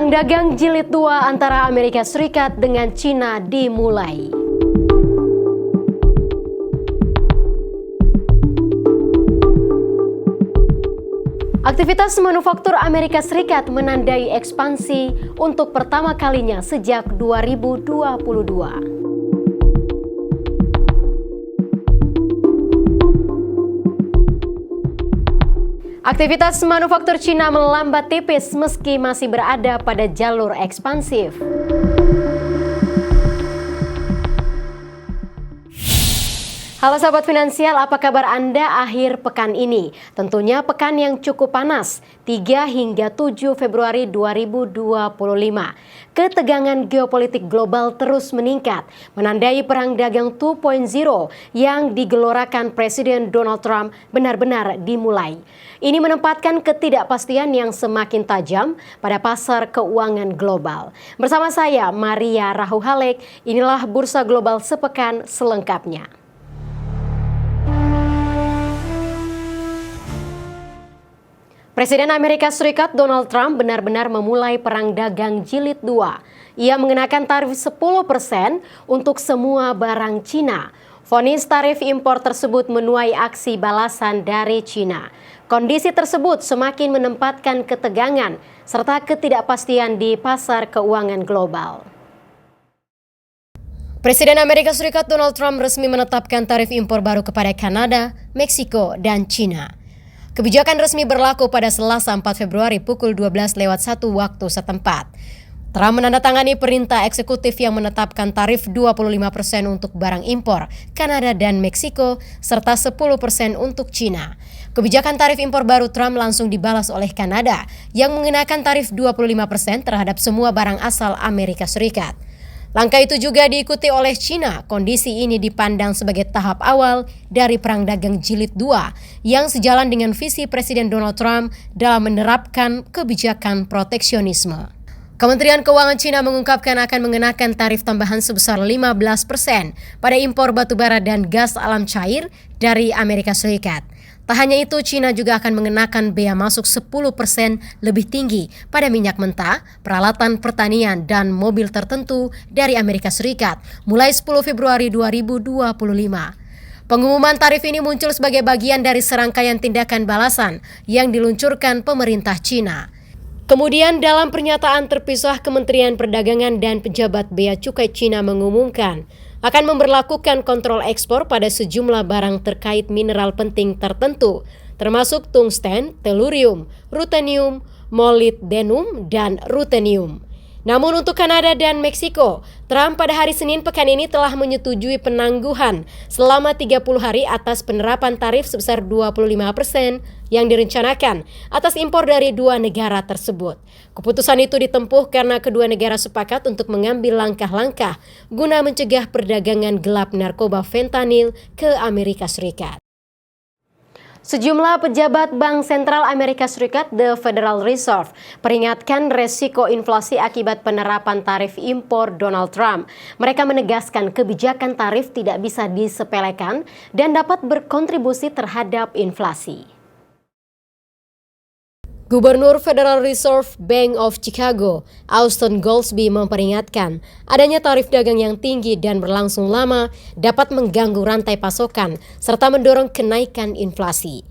Perang dagang jilid 2 antara Amerika Serikat dengan China dimulai. Aktivitas manufaktur Amerika Serikat menandai ekspansi untuk pertama kalinya sejak 2022. Aktivitas manufaktur Cina melambat tipis meski masih berada pada jalur ekspansif. Halo sahabat finansial, apa kabar Anda akhir pekan ini? Tentunya pekan yang cukup panas, 3 hingga 7 Februari 2025. Ketegangan geopolitik global terus meningkat, menandai perang dagang 2.0 yang digelorakan Presiden Donald Trump benar-benar dimulai. Ini menempatkan ketidakpastian yang semakin tajam pada pasar keuangan global. Bersama saya, Maria Rahuhalek, inilah Bursa Global sepekan selengkapnya. Presiden Amerika Serikat Donald Trump benar-benar memulai perang dagang jilid 2. Ia mengenakan tarif 10% untuk semua barang Cina. Vonis tarif impor tersebut menuai aksi balasan dari Cina. Kondisi tersebut semakin menempatkan ketegangan serta ketidakpastian di pasar keuangan global. Presiden Amerika Serikat Donald Trump resmi menetapkan tarif impor baru kepada Kanada, Meksiko, dan Cina. Kebijakan resmi berlaku pada Selasa 4 Februari pukul 12:01 waktu setempat. Trump menandatangani perintah eksekutif yang menetapkan tarif 25% untuk barang impor Kanada dan Meksiko serta 10% untuk Cina. Kebijakan tarif impor baru Trump langsung dibalas oleh Kanada yang mengenakan tarif 25% terhadap semua barang asal Amerika Serikat. Langkah itu juga diikuti oleh China. Kondisi ini dipandang sebagai tahap awal dari perang dagang jilid 2 yang sejalan dengan visi Presiden Donald Trump dalam menerapkan kebijakan proteksionisme. Kementerian Keuangan China mengungkapkan akan mengenakan tarif tambahan sebesar 15% pada impor batubara dan gas alam cair dari Amerika Serikat. Tak hanya itu, China juga akan mengenakan bea masuk 10% lebih tinggi pada minyak mentah, peralatan pertanian, dan mobil tertentu dari Amerika Serikat mulai 10 Februari 2025. Pengumuman tarif ini muncul sebagai bagian dari serangkaian tindakan balasan yang diluncurkan pemerintah China. Kemudian dalam pernyataan terpisah, Kementerian Perdagangan dan pejabat bea cukai China mengumumkan akan memberlakukan kontrol ekspor pada sejumlah barang terkait mineral penting tertentu, termasuk tungsten, tellurium, ruthenium, molybdenum, dan ruthenium. Namun untuk Kanada dan Meksiko, Trump pada hari Senin pekan ini telah menyetujui penangguhan selama 30 hari atas penerapan tarif sebesar 25% yang direncanakan atas impor dari dua negara tersebut. Keputusan itu ditempuh karena kedua negara sepakat untuk mengambil langkah-langkah guna mencegah perdagangan gelap narkoba fentanyl ke Amerika Serikat. Sejumlah pejabat Bank Sentral Amerika Serikat, The Federal Reserve, peringatkan resiko inflasi akibat penerapan tarif impor Donald Trump. Mereka menegaskan kebijakan tarif tidak bisa disepelekan dan dapat berkontribusi terhadap inflasi. Gubernur Federal Reserve Bank of Chicago, Austin Goolsbee, memperingatkan adanya tarif dagang yang tinggi dan berlangsung lama dapat mengganggu rantai pasokan serta mendorong kenaikan inflasi.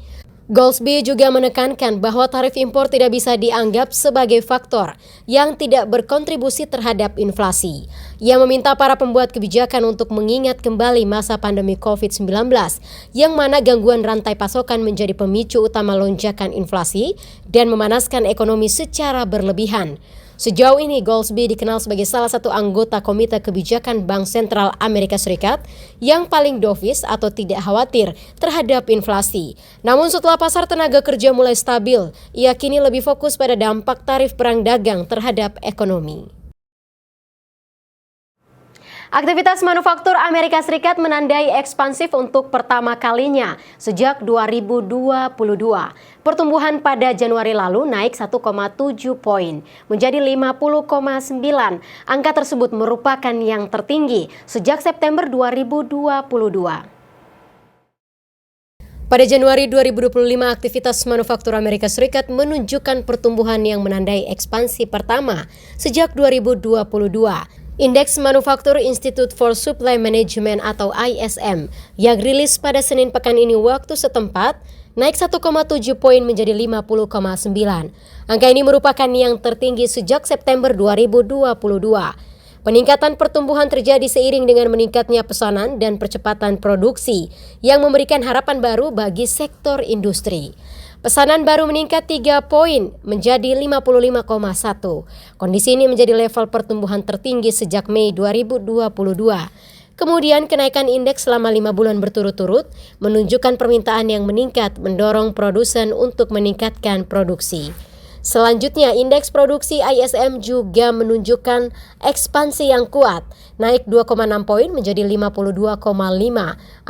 Goolsbee juga menekankan bahwa tarif impor tidak bisa dianggap sebagai faktor yang tidak berkontribusi terhadap inflasi. Ia meminta para pembuat kebijakan untuk mengingat kembali masa pandemi COVID-19, yang mana gangguan rantai pasokan menjadi pemicu utama lonjakan inflasi dan memanaskan ekonomi secara berlebihan. Sejauh ini, Goolsbee dikenal sebagai salah satu anggota Komite Kebijakan Bank Sentral Amerika Serikat yang paling dovish atau tidak khawatir terhadap inflasi. Namun setelah pasar tenaga kerja mulai stabil, ia kini lebih fokus pada dampak tarif perang dagang terhadap ekonomi. Aktivitas manufaktur Amerika Serikat menandai ekspansif untuk pertama kalinya sejak 2022. Pertumbuhan pada Januari lalu naik 1,7 poin menjadi 50,9. Angka tersebut merupakan yang tertinggi sejak September 2022. Pada Januari 2025, aktivitas manufaktur Amerika Serikat menunjukkan pertumbuhan yang menandai ekspansi pertama sejak 2022. Indeks Manufaktur Institute for Supply Management atau ISM yang rilis pada Senin pekan ini waktu setempat naik 1,7 poin menjadi 50,9. Angka ini merupakan yang tertinggi sejak September 2022. Peningkatan pertumbuhan terjadi seiring dengan meningkatnya pesanan dan percepatan produksi yang memberikan harapan baru bagi sektor industri. Pesanan baru meningkat 3 poin menjadi 55,1. Kondisi ini menjadi level pertumbuhan tertinggi sejak Mei 2022. Kemudian kenaikan indeks selama 5 bulan berturut-turut menunjukkan permintaan yang meningkat mendorong produsen untuk meningkatkan produksi. Selanjutnya, indeks produksi ISM juga menunjukkan ekspansi yang kuat, naik 2,6 poin menjadi 52,5.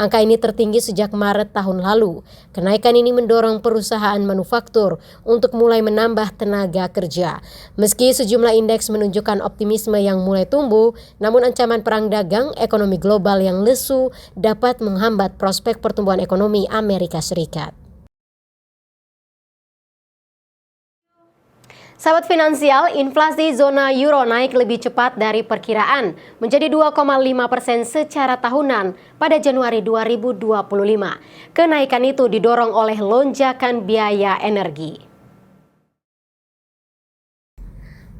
Angka ini tertinggi sejak Maret tahun lalu. Kenaikan ini mendorong perusahaan manufaktur untuk mulai menambah tenaga kerja. Meski sejumlah indeks menunjukkan optimisme yang mulai tumbuh, namun ancaman perang dagang ekonomi global yang lesu dapat menghambat prospek pertumbuhan ekonomi Amerika Serikat. Sahabat finansial, inflasi zona euro naik lebih cepat dari perkiraan, menjadi 2,5% secara tahunan pada Januari 2025. Kenaikan itu didorong oleh lonjakan biaya energi.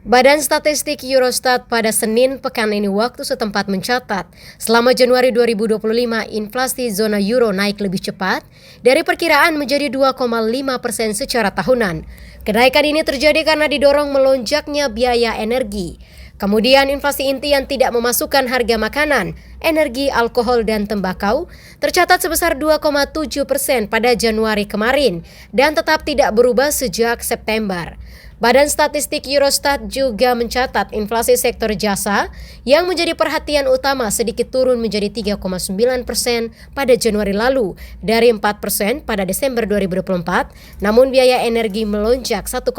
Badan Statistik Eurostat pada Senin pekan ini waktu setempat mencatat, selama Januari 2025 inflasi zona euro naik lebih cepat dari perkiraan menjadi 2,5% secara tahunan. Kenaikan ini terjadi karena didorong melonjaknya biaya energi. Kemudian inflasi inti yang tidak memasukkan harga makanan, energi, alkohol, dan tembakau tercatat sebesar 2,7% pada Januari kemarin dan tetap tidak berubah sejak September. Badan Statistik Eurostat juga mencatat inflasi sektor jasa yang menjadi perhatian utama sedikit turun menjadi 3,9% pada Januari lalu dari 4% pada Desember 2024, namun biaya energi melonjak 1,8%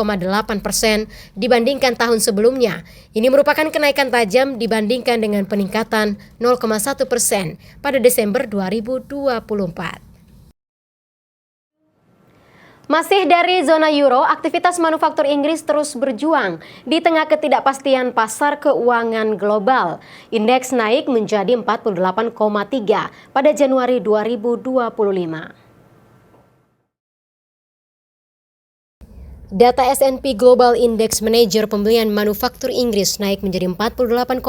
dibandingkan tahun sebelumnya. Ini merupakan kenaikan tajam dibandingkan dengan peningkatan 0,1% pada Desember 2024. Masih dari zona euro, aktivitas manufaktur Inggris terus berjuang di tengah ketidakpastian pasar keuangan global. Indeks naik menjadi 48,3 pada Januari 2025. Data S&P Global Index Manager pembelian manufaktur Inggris naik menjadi 48,3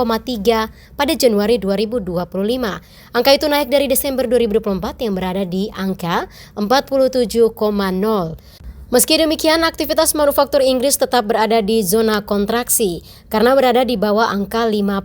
pada Januari 2025. Angka itu naik dari Desember 2024 yang berada di angka 47,0. Meski demikian, aktivitas manufaktur Inggris tetap berada di zona kontraksi karena berada di bawah angka 50.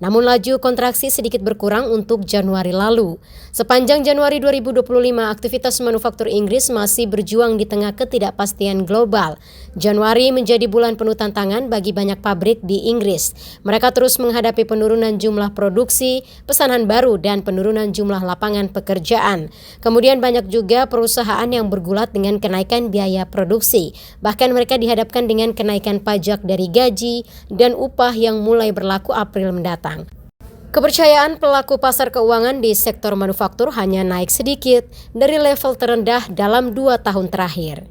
Namun laju kontraksi sedikit berkurang untuk Januari lalu. Sepanjang Januari 2025, aktivitas manufaktur Inggris masih berjuang di tengah ketidakpastian global. Januari menjadi bulan penuh tantangan bagi banyak pabrik di Inggris. Mereka terus menghadapi penurunan jumlah produksi, pesanan baru, dan penurunan jumlah lapangan pekerjaan. Kemudian banyak juga perusahaan yang bergulat dengan kenaikan biaya produksi. Bahkan mereka dihadapkan dengan kenaikan pajak dari gaji dan upah yang mulai berlaku April mendatang. Kepercayaan pelaku pasar keuangan di sektor manufaktur hanya naik sedikit dari level terendah dalam 2 tahun terakhir.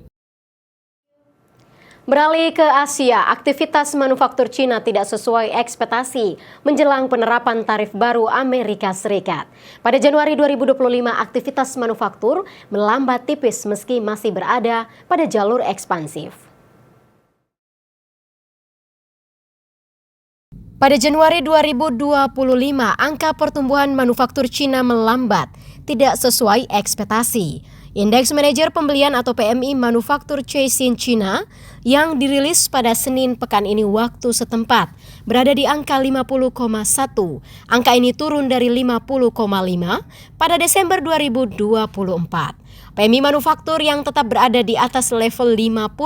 Beralih ke Asia, aktivitas manufaktur Cina tidak sesuai ekspektasi menjelang penerapan tarif baru Amerika Serikat. Pada Januari 2025, aktivitas manufaktur melambat tipis meski masih berada pada jalur ekspansif. Pada Januari 2025, angka pertumbuhan manufaktur Cina melambat, tidak sesuai ekspektasi. Indeks Manajer Pembelian atau PMI Manufaktur Caixin Cina yang dirilis pada Senin pekan ini waktu setempat berada di angka 50,1. Angka ini turun dari 50,5 pada Desember 2024. PMI manufaktur yang tetap berada di atas level 50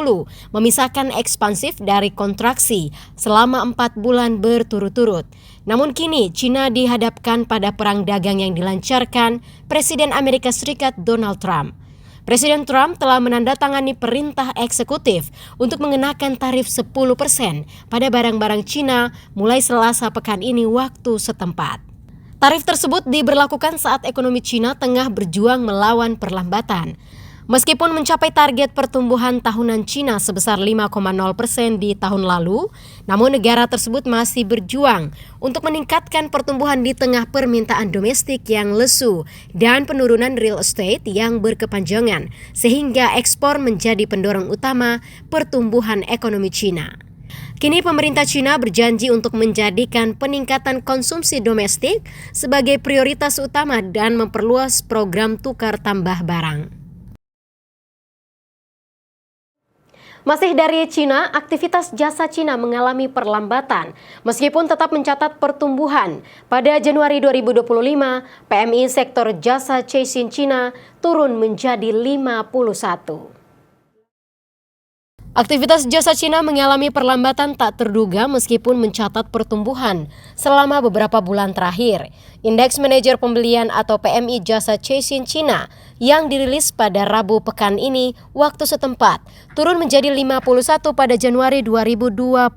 memisahkan ekspansif dari kontraksi selama 4 bulan berturut-turut. Namun kini Cina dihadapkan pada perang dagang yang dilancarkan Presiden Amerika Serikat Donald Trump. Presiden Trump telah menandatangani perintah eksekutif untuk mengenakan tarif 10% pada barang-barang Cina mulai Selasa pekan ini waktu setempat. Tarif tersebut diberlakukan saat ekonomi Cina tengah berjuang melawan perlambatan. Meskipun mencapai target pertumbuhan tahunan Cina sebesar 5,0% di tahun lalu, namun negara tersebut masih berjuang untuk meningkatkan pertumbuhan di tengah permintaan domestik yang lesu dan penurunan real estate yang berkepanjangan, sehingga ekspor menjadi pendorong utama pertumbuhan ekonomi Cina. Kini pemerintah Cina berjanji untuk menjadikan peningkatan konsumsi domestik sebagai prioritas utama dan memperluas program tukar tambah barang. Masih dari Cina, aktivitas jasa Cina mengalami perlambatan meskipun tetap mencatat pertumbuhan. Pada Januari 2025, PMI sektor jasa Caixin Cina turun menjadi 51. Aktivitas jasa Cina mengalami perlambatan tak terduga meskipun mencatat pertumbuhan selama beberapa bulan terakhir. Indeks Manajer Pembelian atau PMI jasa Caixin Cina yang dirilis pada Rabu pekan ini waktu setempat turun menjadi 51 pada Januari 2025.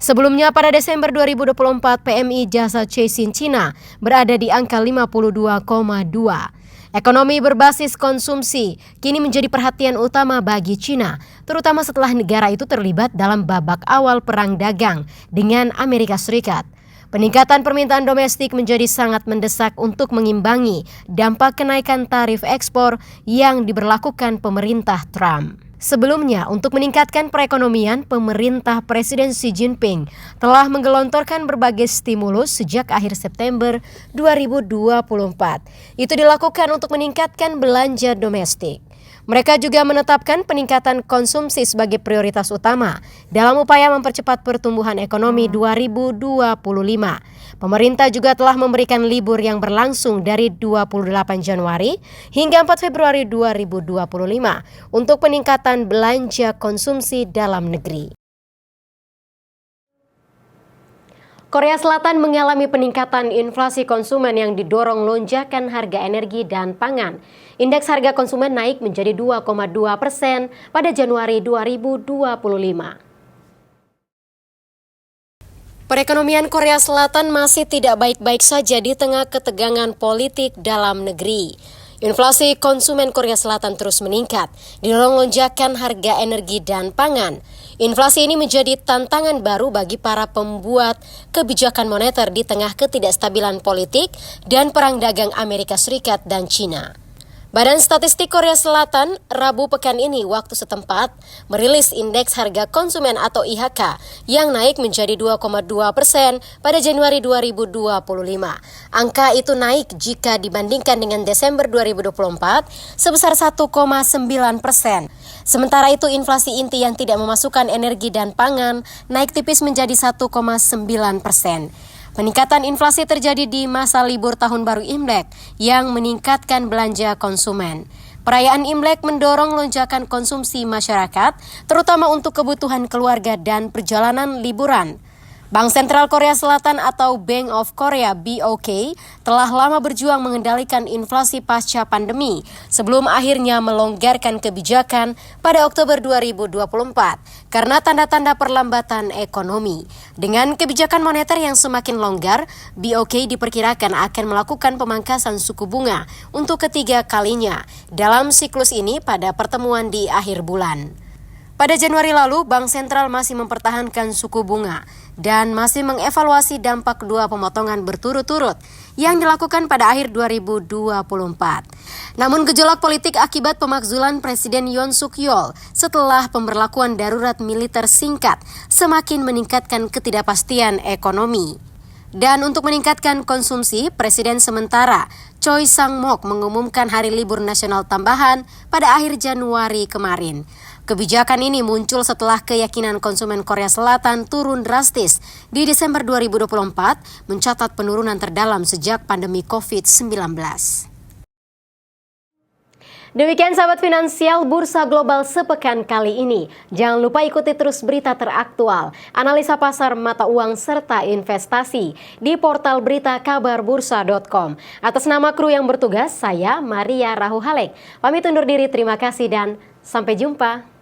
Sebelumnya pada Desember 2024 PMI jasa Caixin Cina berada di angka 52,2. Ekonomi berbasis konsumsi kini menjadi perhatian utama bagi Cina, terutama setelah negara itu terlibat dalam babak awal perang dagang dengan Amerika Serikat. Peningkatan permintaan domestik menjadi sangat mendesak untuk mengimbangi dampak kenaikan tarif ekspor yang diberlakukan pemerintah Trump. Sebelumnya, untuk meningkatkan perekonomian, pemerintah Presiden Xi Jinping telah menggelontorkan berbagai stimulus sejak akhir September 2024. Itu dilakukan untuk meningkatkan belanja domestik. Mereka juga menetapkan peningkatan konsumsi sebagai prioritas utama dalam upaya mempercepat pertumbuhan ekonomi 2025. Pemerintah juga telah memberikan libur yang berlangsung dari 28 Januari hingga 4 Februari 2025 untuk peningkatan belanja konsumsi dalam negeri. Korea Selatan mengalami peningkatan inflasi konsumen yang didorong lonjakan harga energi dan pangan. Indeks harga konsumen naik menjadi 2,2% pada Januari 2025. Perekonomian Korea Selatan masih tidak baik-baik saja di tengah ketegangan politik dalam negeri. Inflasi konsumen Korea Selatan terus meningkat, didorong lonjakan harga energi dan pangan. Inflasi ini menjadi tantangan baru bagi para pembuat kebijakan moneter di tengah ketidakstabilan politik dan perang dagang Amerika Serikat dan Cina. Badan Statistik Korea Selatan Rabu pekan ini waktu setempat merilis indeks harga konsumen atau IHK yang naik menjadi 2,2% pada Januari 2025. Angka itu naik jika dibandingkan dengan Desember 2024 sebesar 1,9%. Sementara itu inflasi inti yang tidak memasukkan energi dan pangan naik tipis menjadi 1,9%. Peningkatan inflasi terjadi di masa libur Tahun Baru Imlek yang meningkatkan belanja konsumen. Perayaan Imlek mendorong lonjakan konsumsi masyarakat, terutama untuk kebutuhan keluarga dan perjalanan liburan. Bank Sentral Korea Selatan atau Bank of Korea (BOK) telah lama berjuang mengendalikan inflasi pasca pandemi sebelum akhirnya melonggarkan kebijakan pada Oktober 2024 karena tanda-tanda perlambatan ekonomi. Dengan kebijakan moneter yang semakin longgar, BOK diperkirakan akan melakukan pemangkasan suku bunga untuk ketiga kalinya dalam siklus ini pada pertemuan di akhir bulan. Pada Januari lalu, Bank Sentral masih mempertahankan suku bunga dan masih mengevaluasi dampak kedua pemotongan berturut-turut yang dilakukan pada akhir 2024. Namun gejolak politik akibat pemakzulan Presiden Yoon Suk Yeol setelah pemberlakuan darurat militer singkat semakin meningkatkan ketidakpastian ekonomi. Dan untuk meningkatkan konsumsi, Presiden sementara Choi Sang-mok mengumumkan hari libur nasional tambahan pada akhir Januari kemarin. Kebijakan ini muncul setelah keyakinan konsumen Korea Selatan turun drastis di Desember 2024, mencatat penurunan terdalam sejak pandemi COVID-19. Demikian sahabat finansial Bursa Global sepekan kali ini. Jangan lupa ikuti terus berita teraktual, analisa pasar mata uang serta investasi di portal berita kabarbursa.com. Atas nama kru yang bertugas, saya Maria Rahuhalek. Pamit undur diri, terima kasih dan sampai jumpa.